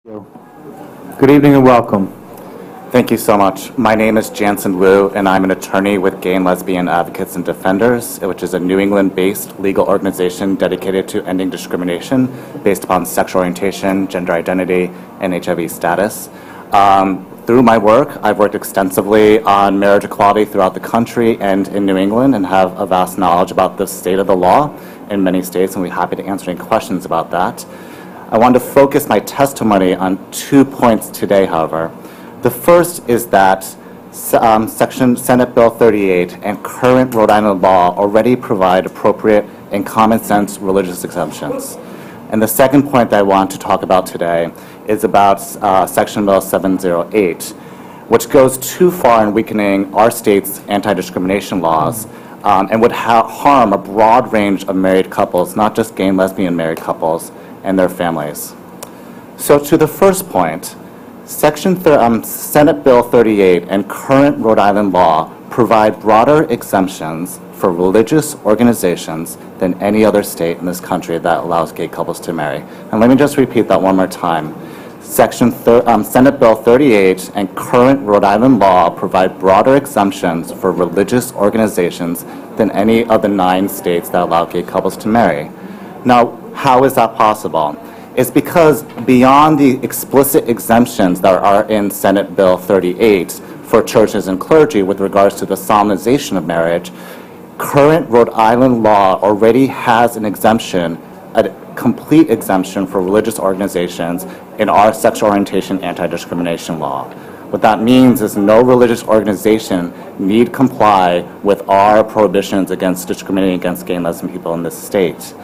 Good evening and welcome. Thank you so much. My name is Janson Woo, and I'm an attorney with Gay and Lesbian Advocates and Defenders, which is a New England-based legal organization dedicated to ending discrimination based upon sexual orientation, gender identity, and HIV status. Through my work, I've worked extensively on marriage equality throughout the country and in New England, and have a vast knowledge about the state of the law in many states, and we'll be happy to answer any questions about that. I want to focus my testimony on 2 points today, however. The first is that Senate Bill 38 and current Rhode Island law already provide appropriate and common sense religious exemptions. And the second point that I want to talk about today is about Section Bill 708, which goes too far in weakening our state's anti-discrimination laws and would harm a broad range of married couples, not just gay and lesbian married couples, and their families. So to the first point, Senate Bill 38 and current Rhode Island law provide broader exemptions for religious organizations than any other state in this country that allows gay couples to marry. And let me just repeat that one more time. Senate Bill 38 and current Rhode Island law provide broader exemptions for religious organizations than any of the 9 states that allow gay couples to marry. Now, how is that possible? It's because beyond the explicit exemptions that are in Senate Bill 38 for churches and clergy with regards to the solemnization of marriage, current Rhode Island law already has an exemption, a complete exemption for religious organizations in our sexual orientation anti-discrimination law. What that means is no religious organization need comply with our prohibitions against discriminating against gay and lesbian people in this state.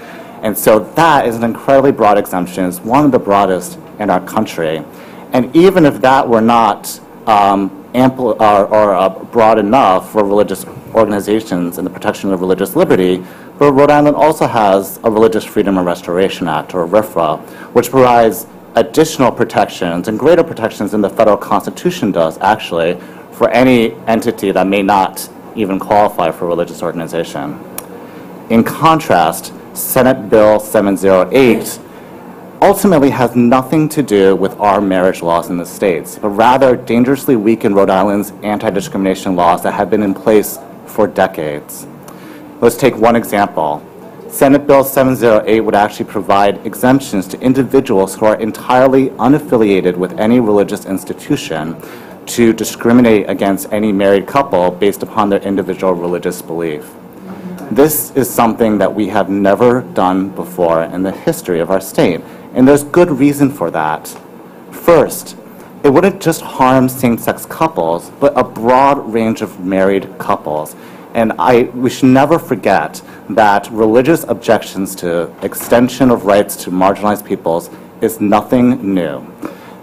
And so that is an incredibly broad exemption. It's one of the broadest in our country. And even if that were not ample or broad enough for religious organizations and the protection of religious liberty, but Rhode Island also has a Religious Freedom and Restoration Act, or RFRA, which provides additional protections and greater protections than the federal Constitution does, actually, for any entity that may not even qualify for religious organization. In contrast, Senate Bill 708 ultimately has nothing to do with our marriage laws in the states, but rather dangerously weaken Rhode Island's anti-discrimination laws that have been in place for decades. Let's take one example. Senate Bill 708 would actually provide exemptions to individuals who are entirely unaffiliated with any religious institution to discriminate against any married couple based upon their individual religious belief. This is something that we have never done before in the history of our state, and there's good reason for that. First, it wouldn't just harm same-sex couples, but a broad range of married couples. And we should never forget that religious objections to extension of rights to marginalized peoples is nothing new.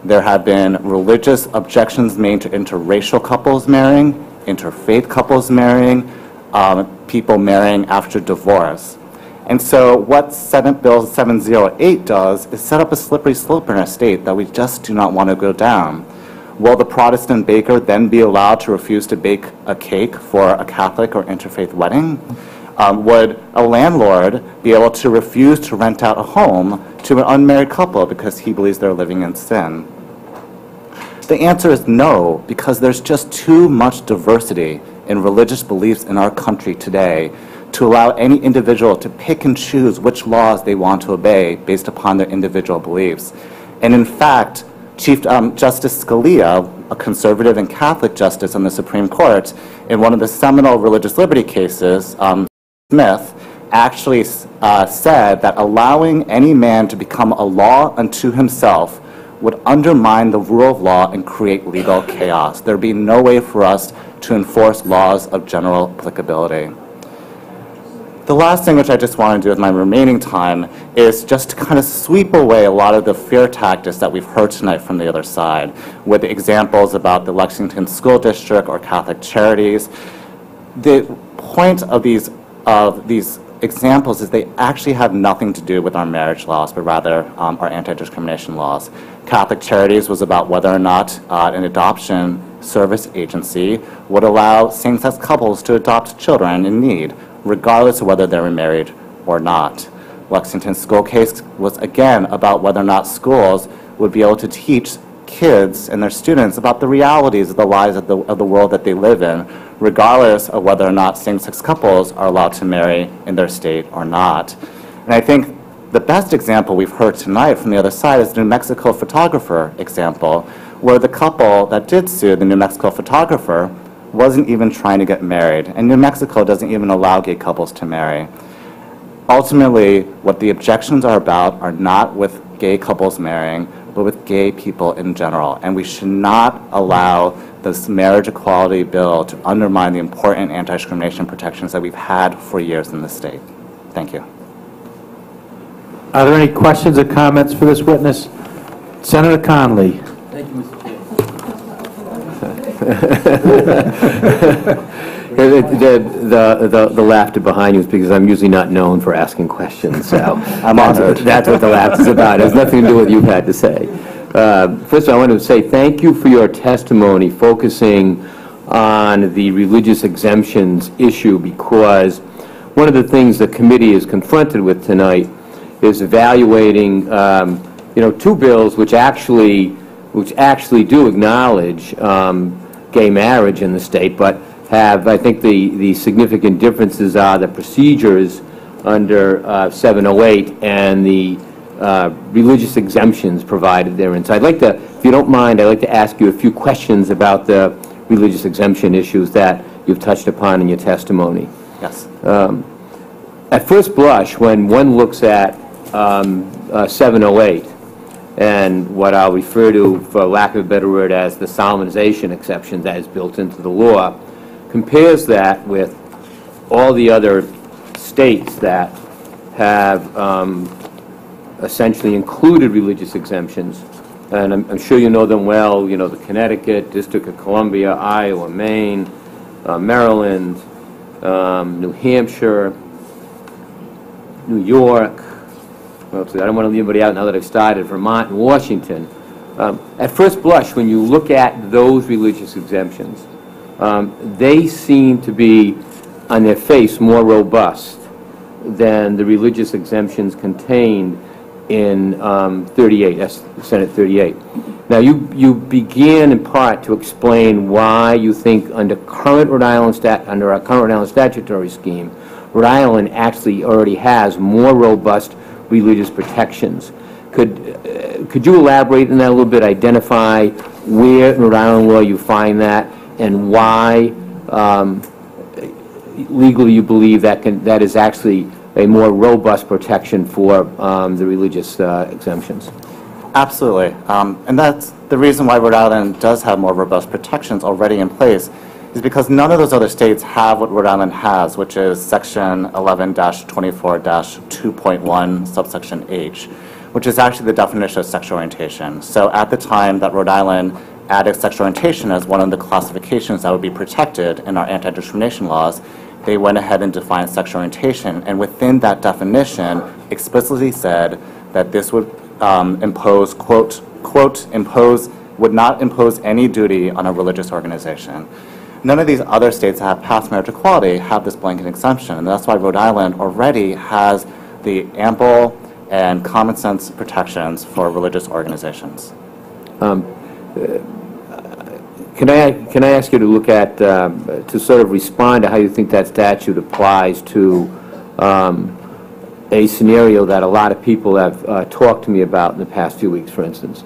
There have been religious objections made to interracial couples marrying, interfaith couples marrying, people marrying after divorce. And so what Senate Bill 708 does is set up a slippery slope in our state that we just do not want to go down. Will the Protestant baker then be allowed to refuse to bake a cake for a Catholic or interfaith wedding? Would a landlord be able to refuse to rent out a home to an unmarried couple because he believes they're living in sin? The answer is no, because there's just too much diversity in religious beliefs in our country today to allow any individual to pick and choose which laws they want to obey based upon their individual beliefs. And in fact, Chief Justice Scalia, a conservative and Catholic justice on the Supreme Court, in one of the seminal religious liberty cases, Smith, actually said that allowing any man to become a law unto himself would undermine the rule of law and create legal chaos. There'd be no way for us to enforce laws of general applicability. The last thing which I just want to do with my remaining time is just to kind of sweep away a lot of the fear tactics that we've heard tonight from the other side, with examples about the Lexington School District or Catholic Charities. The point of these examples is they actually have nothing to do with our marriage laws, but rather our anti-discrimination laws. Catholic Charities was about whether or not an adoption service agency would allow same-sex couples to adopt children in need, regardless of whether they were married or not. Lexington school case was again about whether or not schools would be able to teach kids and their students about the realities of the lives of the world that they live in, regardless of whether or not same-sex couples are allowed to marry in their state or not. And I think the best example we've heard tonight from the other side is the New Mexico photographer example, where the couple that did sue the New Mexico photographer wasn't even trying to get married. And New Mexico doesn't even allow gay couples to marry. Ultimately, what the objections are about are not with gay couples marrying, but with gay people in general. And we should not allow this marriage equality bill to undermine the important anti-discrimination protections that we've had for years in the state. Thank you. Are there any questions or comments for this witness? Senator Conley. Thank you, Mr. The laughter behind you is because I'm usually not known for asking questions, so I'm honored. That's what the laughter is about. It has nothing to do with what you've had to say. First of all, I want to say thank you for your testimony focusing on the religious exemptions issue, because one of the things the committee is confronted with tonight is evaluating, two bills which actually do acknowledge gay marriage in the state, but have, I think, the significant differences are the procedures under 708 and the religious exemptions provided therein. So I'd like to, if you don't mind, I'd like to ask you a few questions about the religious exemption issues that you've touched upon in your testimony. Yes. At first blush, when one looks at 708 and what I'll refer to, for lack of a better word, as the solemnization exception that is built into the law, compares that with all the other states that have essentially included religious exemptions, and I'm sure you know them well, the Connecticut, District of Columbia, Iowa, Maine, Maryland, New Hampshire, New York. Well, I don't want to leave anybody out now that I've started, Vermont and Washington. At first blush, when you look at those religious exemptions, they seem to be, on their face, more robust than the religious exemptions contained in 38, that's Senate 38. Now, you began in part to explain why you think under our current Rhode Island statutory scheme, Rhode Island actually already has more robust religious protections. Could you elaborate on that a little bit, identify where in Rhode Island law you find that, and why legally you believe that is actually a more robust protection for the religious exemptions? Absolutely. And that's the reason why Rhode Island does have more robust protections already in place, is because none of those other states have what Rhode Island has, which is Section 11-24-2.1, subsection H, which is actually the definition of sexual orientation. So at the time that Rhode Island added sexual orientation as one of the classifications that would be protected in our anti-discrimination laws, they went ahead and defined sexual orientation, and within that definition explicitly said that this would impose, quote, would not impose any duty on a religious organization. None of these other states that have passed marriage equality have this blanket exemption, and that's why Rhode Island already has the ample and common sense protections for religious organizations. Can I ask you to look at, to sort of respond to how you think that statute applies to a scenario that a lot of people have talked to me about in the past few weeks, for instance.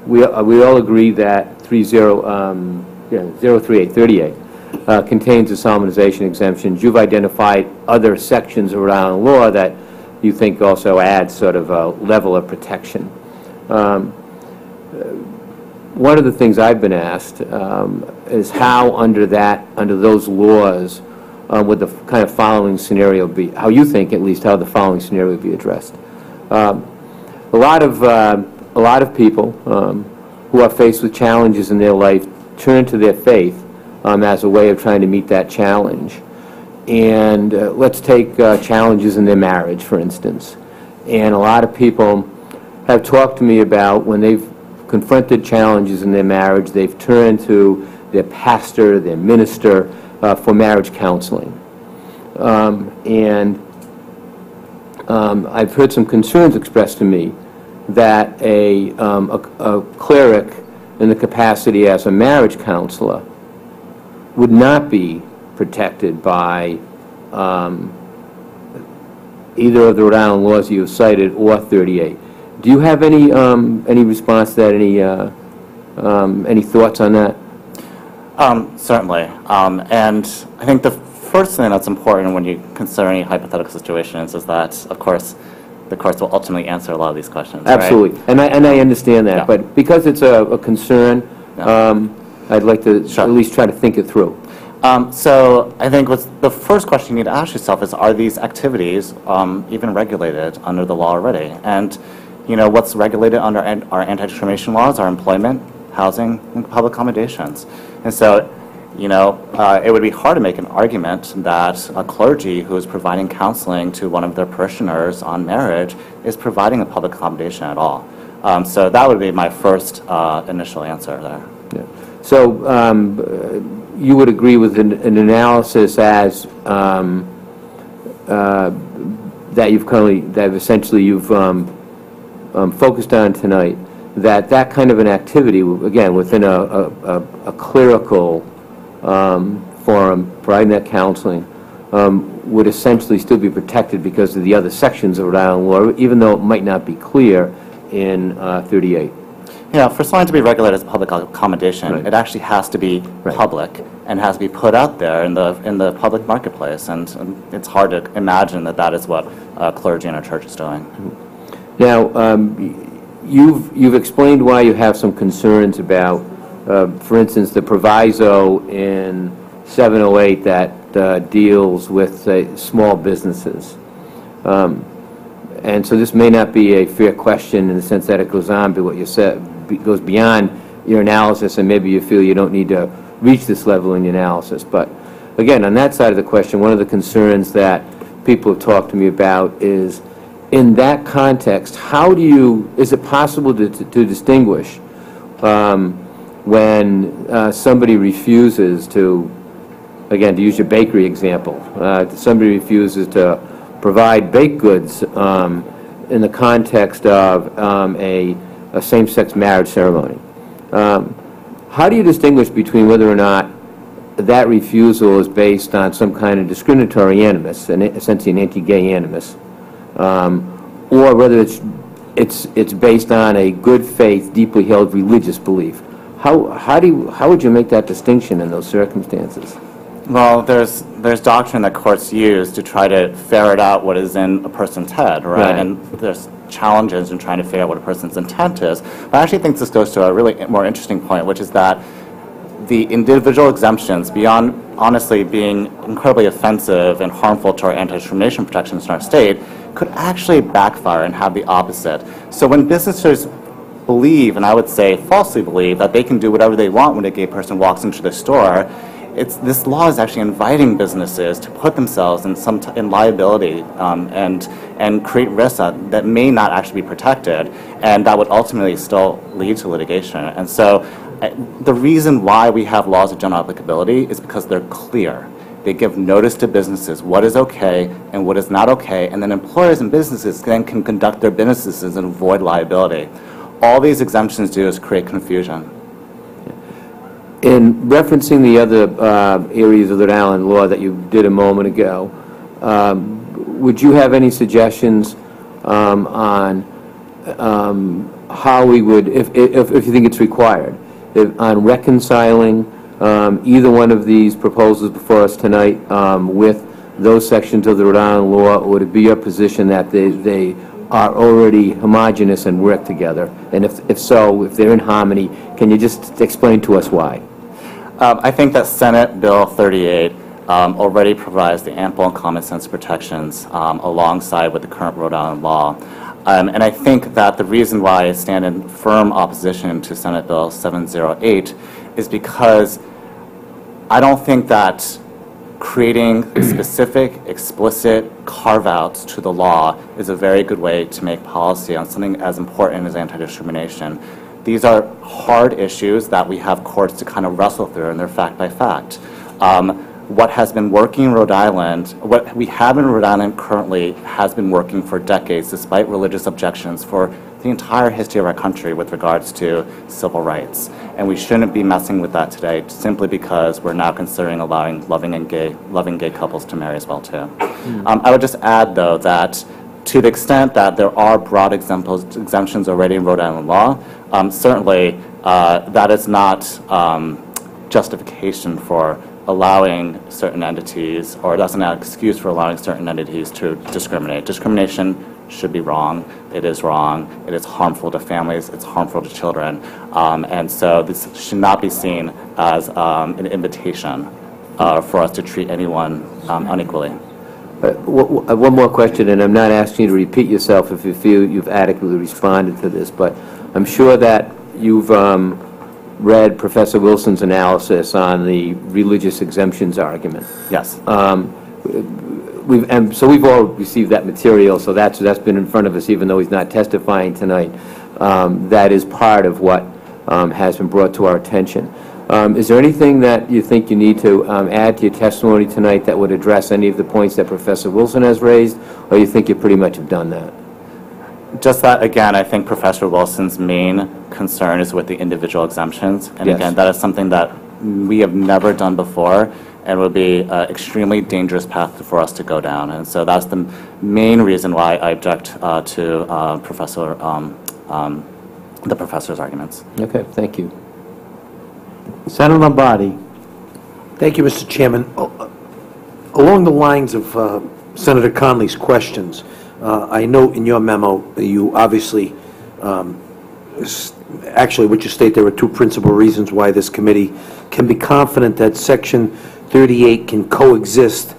We all agree that 038 contains the solemnization exemptions. You've identified other sections of Rhode Island law that you think also add sort of a level of protection. One of the things I've been asked is how under those laws would the kind of following scenario be, how you think at least how the following scenario would be addressed. A lot of people who are faced with challenges in their life turn to their faith as a way of trying to meet that challenge. And let's take challenges in their marriage, for instance. And a lot of people have talked to me about when they've confronted challenges in their marriage, they've turned to their pastor, their minister, for marriage counseling. I've heard some concerns expressed to me that a cleric in the capacity as a marriage counselor would not be protected by either of the Rhode Island laws you have cited or 38. Do you have any response to that? Any thoughts on that? Certainly. And I think the first thing that's important when you consider any hypothetical situations is that, of course, the courts will ultimately answer a lot of these questions. Absolutely. Right? And I understand that. Yeah. But because it's a concern, Yeah. I'd like to Sure. at least try to think it through. So I think the first question you need to ask yourself is, are these activities even regulated under the law already? And, you know, what's regulated under our anti-discrimination laws are employment, housing, and public accommodations. And so, you know, it would be hard to make an argument that a clergy who is providing counseling to one of their parishioners on marriage is providing a public accommodation at all. So that would be my first initial answer there. Yeah. So you would agree with an analysis as that essentially you've focused on tonight, that kind of an activity, again, within a clerical forum, providing that counseling, would essentially still be protected because of the other sections of Rhode Island law, even though it might not be clear in 38. Yeah, for something to be regulated as a public accommodation, Right. it actually has to be Right. public and has to be put out there in the public marketplace. And it's hard to imagine that that is what clergy in a church is doing. Now, you've explained why you have some concerns about, for instance, the proviso in 708 that deals with small businesses. And so this may not be a fair question in the sense that it goes on, but what you said goes beyond your analysis, and maybe you feel you don't need to reach this level in your analysis. But again, on that side of the question, one of the concerns that people have talked to me about is, in that context, is it possible to distinguish when somebody refuses to, again, to use your bakery example, somebody refuses to provide baked goods in the context of a same-sex marriage ceremony? How do you distinguish between whether or not that refusal is based on some kind of discriminatory animus, essentially an anti-gay animus, or whether it's based on a good faith, deeply held religious belief? How would you make that distinction in those circumstances? Well, there's doctrine that courts use to try to ferret out what is in a person's head, right? And there's challenges in trying to figure out what a person's intent is. But I actually think this goes to a really more interesting point, which is that the individual exemptions, beyond honestly being incredibly offensive and harmful to our anti-discrimination protections in our state, could actually backfire and have the opposite. So when businesses believe, and I would say falsely believe, that they can do whatever they want when a gay person walks into the store, this law is actually inviting businesses to put themselves in liability and create risks that may not actually be protected, and that would ultimately still lead to litigation. And so the reason why we have laws of general applicability is because they're clear. They give notice to businesses what is okay and what is not okay, and then employers and businesses then can conduct their businesses and avoid liability. All these exemptions do is create confusion. In referencing the other areas of the Rhode Island law that you did a moment ago, would you have any suggestions on how we would, if you think it's required, on reconciling either one of these proposals before us tonight with those sections of the Rhode Island law, or would it be your position that they are already homogeneous and work together? And if so, if they're in harmony, can you just explain to us why? I think that Senate Bill 38 already provides the ample and common sense protections alongside with the current Rhode Island law. And I think that the reason why I stand in firm opposition to Senate Bill 708 is because I don't think that creating specific, explicit carve-outs to the law is a very good way to make policy on something as important as anti-discrimination. These are hard issues that we have courts to kind of wrestle through, and they're fact by fact. what has been working in Rhode Island, what we have in Rhode Island currently has been working for decades, despite religious objections for the entire history of our country with regards to civil rights. And we shouldn't be messing with that today simply because we're now considering allowing loving gay couples to marry as well too. I would just add though that to the extent that there are broad exemptions already in Rhode Island law, certainly that is not justification for allowing certain entities, or that's not an excuse for allowing certain entities to discriminate. Discrimination should be wrong. It is wrong. It is harmful to families. It's harmful to children. And so this should not be seen as an invitation for us to treat anyone unequally. One more question, and I'm not asking you to repeat yourself if you feel you've adequately responded to this, but I'm sure that you've read Professor Wilson's analysis on the religious exemptions argument. Yes. So we've all received that material, so that's been in front of us even though he's not testifying tonight. That is part of what has been brought to our attention. Is there anything that you think you need to add to your testimony tonight that would address any of the points that Professor Wilson has raised, or you think you pretty much have done that? Just that, again, I think Professor Wilson's main concern is with the individual exemptions. And Yes. again, that is something that we have never done before and would be an extremely dangerous path for us to go down. And so that's the main reason why I object to the professor's arguments. Okay, thank you. Senator Lombardi. Thank you, Mr. Chairman. Along the lines of Senator Conley's questions, I note in your memo that you obviously, actually what you state, there are two principal reasons why this committee can be confident that Section 38 can coexist,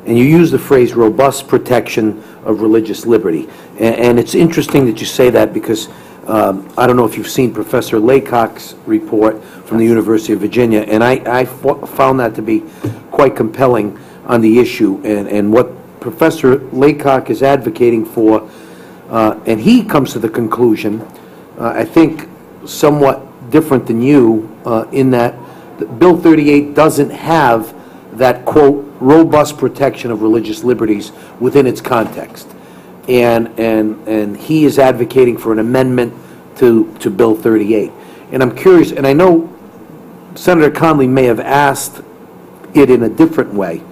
and you use the phrase robust protection of religious liberty. And it's interesting that you say that because I don't know if you've seen Professor Laycock's report from the University of Virginia, and I found that to be quite compelling on the issue and what Professor Laycock is advocating for, and he comes to the conclusion, I think somewhat different than you, in that Bill 38 doesn't have that, quote, robust protection of religious liberties within its context. And he is advocating for an amendment to Bill 38. And I'm curious, and I know Senator Conley may have asked it in a different way,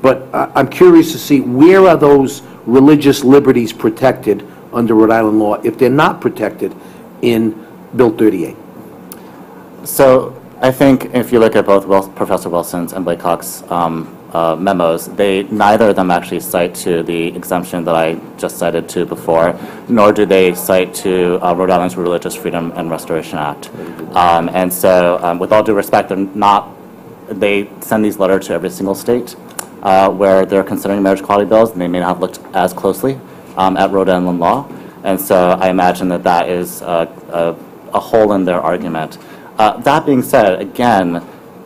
but I'm curious to see where are those religious liberties protected under Rhode Island law if they're not protected in Bill 38? So I think if you look at both Professor Wilson's and Laycock's memos, neither of them actually cite to the exemption that I just cited to before, nor do they cite to Rhode Island's Religious Freedom and Restoration Act. And so with all due respect, they send these letters to every single state where they're considering marriage equality bills, and they may not have looked as closely at Rhode Island law. And so I imagine that that is a hole in their argument. That being said, again,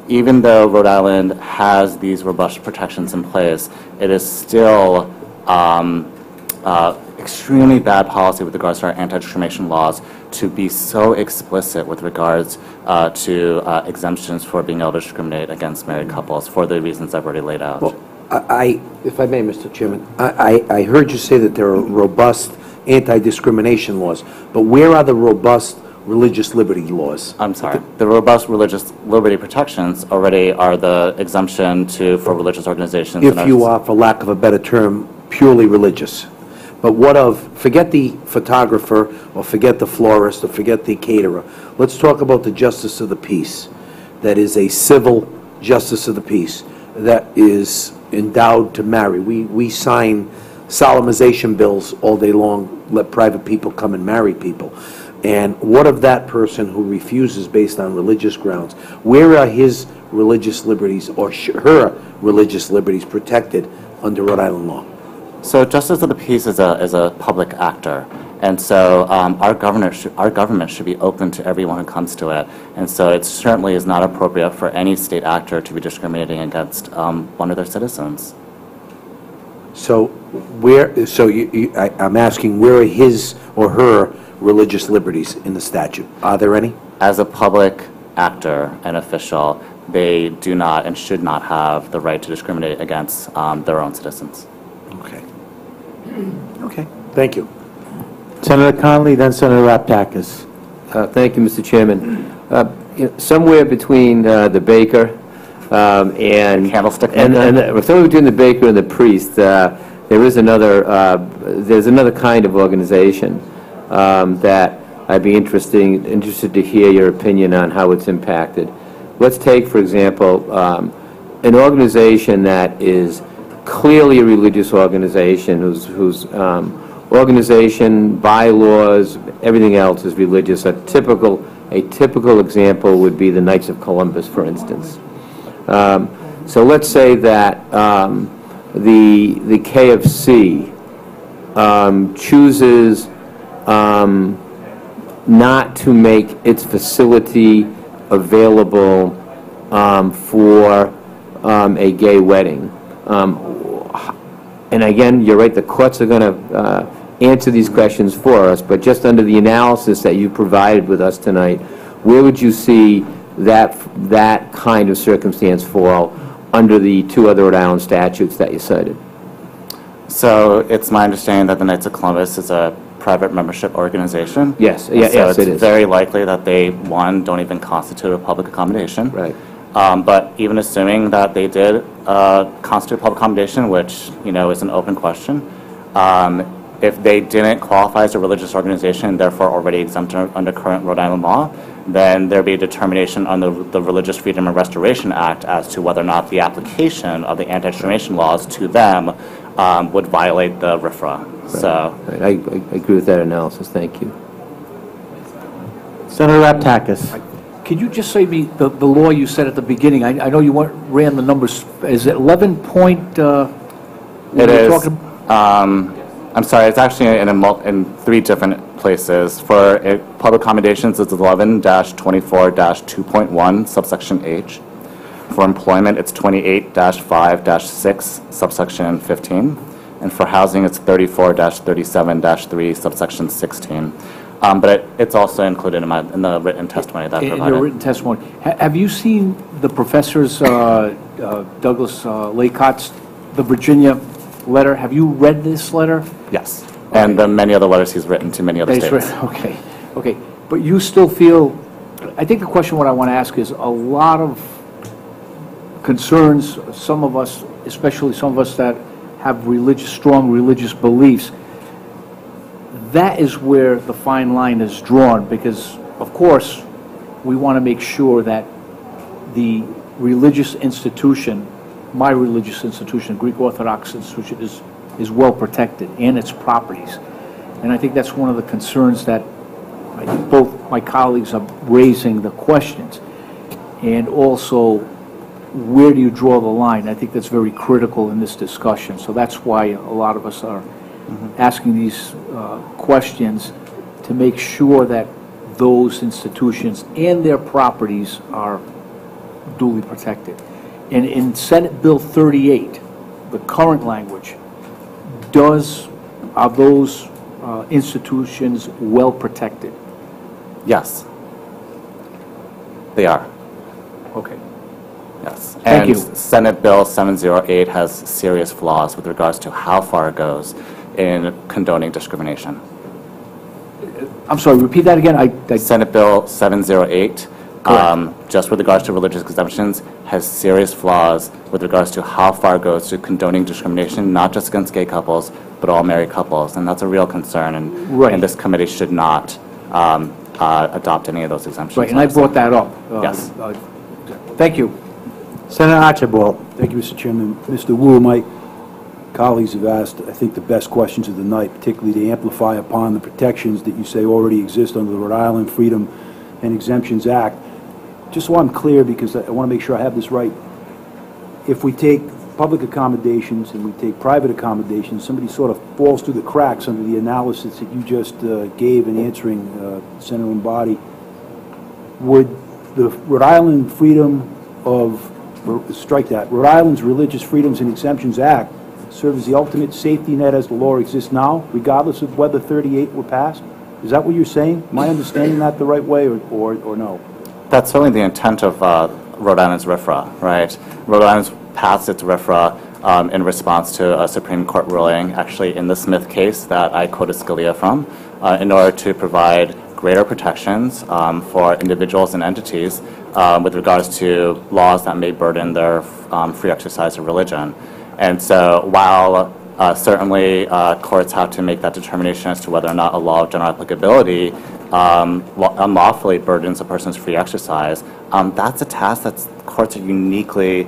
even though Rhode Island has these robust protections in place, it is still extremely bad policy with regards to our anti-discrimination laws to be so explicit with regards to exemptions for being able to discriminate against married couples for the reasons I've already laid out. Well, if I may, Mr. Chairman, I heard you say that there are robust anti-discrimination laws, but where are the robust religious liberty laws? I'm sorry. The robust religious liberty protections already are the exemption for religious organizations. If you are, for lack of a better term, purely religious. But what of, forget the photographer, or forget the florist, or forget the caterer. Let's talk about the justice of the peace. That is a civil justice of the peace that is endowed to marry. We sign solemnization bills all day long, let private people come and marry people. And what of that person who refuses based on religious grounds? Where are his religious liberties or her religious liberties protected under Rhode Island law? So justice of the peace is a public actor, and so our government should be open to everyone who comes to it. And so it certainly is not appropriate for any state actor to be discriminating against one of their citizens. So I'm asking, where are his or her religious liberties in the statute? Are there any? As a public actor and official, they do not and should not have the right to discriminate against their own citizens. Okay. Okay, thank you. Senator Conley, then Senator Raptakis. Thank you, Mr. Chairman. Somewhere between the baker and Candlestick and maker? somewhere between the baker and the priest, there is another. There's another kind of organization that I'd be interested to hear your opinion on how it's impacted. Let's take, for example, an organization that is clearly a religious organization, whose organization, bylaws, everything else is religious. A typical example would be the Knights of Columbus, for instance. So let's say that the KFC chooses not to make its facility available for a gay wedding. And again, you're right, the courts are going to answer these questions for us, but just under the analysis that you provided with us tonight, where would you see that kind of circumstance fall under the two other Rhode Island statutes that you cited? So it's my understanding that the Knights of Columbus is a private membership organization. Yes, So yes, it it's is. very likely that they, one, don't even constitute a public accommodation. Right. But even assuming that they did constitute public accommodation, which, is an open question, if they didn't qualify as a religious organization, therefore already exempt under current Rhode Island law, then there'd be a determination under the Religious Freedom and Restoration Act as to whether or not the application of the anti-discrimination laws to them would violate the RFRA. Right. So, Right. I agree with that analysis. Thank you. Senator Raptakis. Could you just say me the law you said at the beginning? I know you ran the numbers. Is it 11 point? it is. I'm sorry, it's actually in three different places. For public accommodations, it's 11-24-2.1, subsection H. For employment, it's 28-5-6, subsection 15. And for housing, it's 34-37-3, subsection 16. But it's also included in the written testimony that I In provided. your written testimony. Have you seen the professor's, Douglas Laycott's, the Virginia letter? Have you read this letter? Yes. And the many other letters he's written to many other states. Okay. But you still feel, I think the question what I want to ask is a lot of concerns, some of us, especially some of us that have strong religious beliefs, that is where the fine line is drawn, because, of course, we want to make sure that the religious institution, my religious institution, Greek Orthodox institution, is well protected, and its properties. And I think that's one of the concerns that I think both my colleagues are raising the questions. And also, where do you draw the line? I think that's very critical in this discussion. So that's why a lot of us are asking these questions, to make sure that those institutions and their properties are duly protected. And in Senate Bill 38, the current language, are those institutions well protected? Yes. They are. Okay. Yes. Thank And you. Senate Bill 708 has serious flaws with regards to how far it goes in condoning discrimination. I'm sorry, repeat that again? Senate Bill 708, just with regards to religious exemptions, has serious flaws with regards to how far it goes to condoning discrimination, not just against gay couples, but all married couples. And that's a real concern, and this committee should not adopt any of those exemptions. Right, and I brought that up. Yes. Thank you. Senator Archibald. Thank you, Mr. Chairman. Mr. Woo, my colleagues have asked, I think, the best questions of the night, particularly to amplify upon the protections that you say already exist under the Rhode Island Freedom and Exemptions Act. Just so I'm clear, because I want to make sure I have this right, if we take public accommodations and we take private accommodations, somebody sort of falls through the cracks under the analysis that you just gave in answering Senator Lombardi, would the Rhode Island Freedom of, strike that, Rhode Island's Religious Freedoms and Exemptions Act serve as the ultimate safety net as the law exists now, regardless of whether 38 were passed? Is that what you're saying? Am I understanding that the right way, or no? That's certainly the intent of Rhode Island's RFRA, right? Rhode Island's passed its RFRA in response to a Supreme Court ruling, actually in the Smith case that I quoted Scalia from, in order to provide greater protections for individuals and entities with regards to laws that may burden their free exercise of religion. And so while certainly courts have to make that determination as to whether or not a law of general applicability unlawfully burdens a person's free exercise, that's a task that courts are uniquely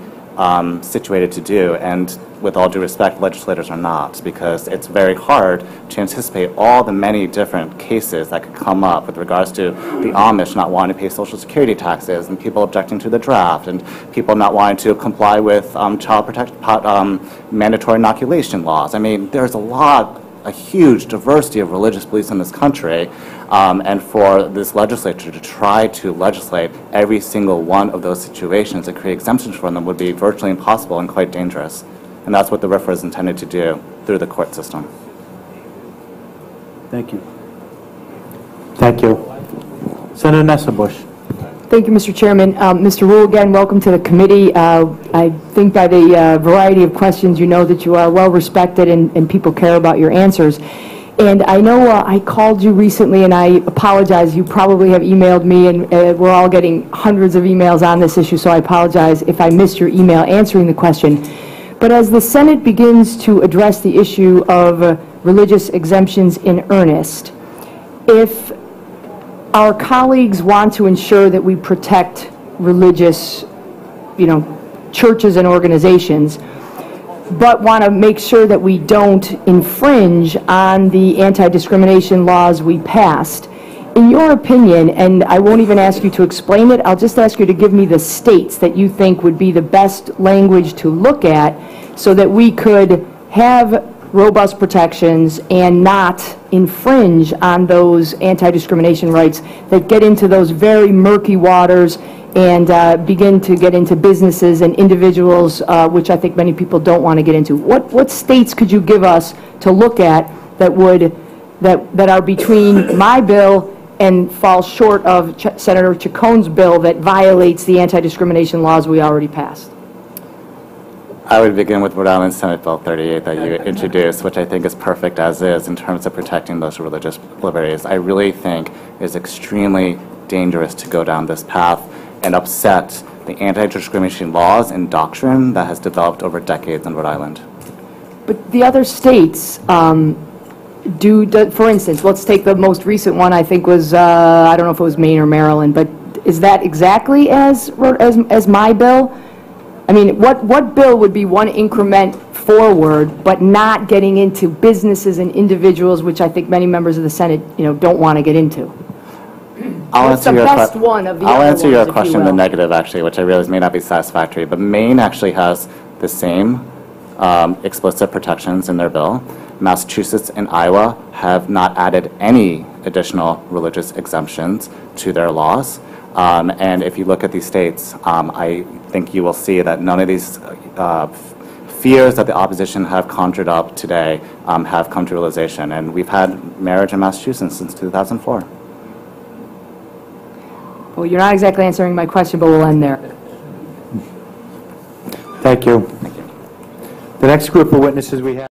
situated to do, and with all due respect, legislators are not, because it's very hard to anticipate all the many different cases that could come up with regards to the Amish not wanting to pay Social Security taxes, and people objecting to the draft, and people not wanting to comply with mandatory inoculation laws. I mean, there's a huge diversity of religious beliefs in this country, and for this legislature to try to legislate every single one of those situations and create exemptions for them would be virtually impossible and quite dangerous. And that's what the RFRA is intended to do through the court system. Thank you. Thank you. Senator Nesselbush. Thank you, Mr. Chairman. Mr. Woo, again, welcome to the committee. I think by the variety of questions, you know that you are well respected and people care about your answers. And I know I called you recently, and I apologize. You probably have emailed me, and we're all getting hundreds of emails on this issue, so I apologize if I missed your email answering the question. But as the Senate begins to address the issue of religious exemptions in earnest, if our colleagues want to ensure that we protect religious, churches and organizations, but want to make sure that we don't infringe on the anti-discrimination laws we passed, in your opinion, and I won't even ask you to explain it, I'll just ask you to give me the states that you think would be the best language to look at so that we could have robust protections and not infringe on those anti-discrimination rights that get into those very murky waters and begin to get into businesses and individuals, which I think many people don't want to get into. What states could you give us to look at that are between my bill and fall short of Senator Chacon's bill that violates the anti-discrimination laws we already passed? I would begin with Rhode Island Senate Bill 38 that you introduced, which I think is perfect as is in terms of protecting those religious liberties. I really think it's extremely dangerous to go down this path and upset the anti-discrimination laws and doctrine that has developed over decades in Rhode Island. But the other states for instance, let's take the most recent one, I think was, I don't know if it was Maine or Maryland, but is that exactly as my bill? I mean, what bill would be one increment forward, but not getting into businesses and individuals, which I think many members of the Senate, don't want to get into? I'll What's the best one of the other I'll answer ones, your if you question in the will? negative, actually, which I realize may not be satisfactory, but Maine actually has the same explicit protections in their bill. Massachusetts and Iowa have not added any additional religious exemptions to their laws. And if you look at these states, I think you will see that none of these fears that the opposition have conjured up today have come to realization. And we've had marriage in Massachusetts since 2004. Well, you're not exactly answering my question, but we'll end there. Thank you. The next group of witnesses we have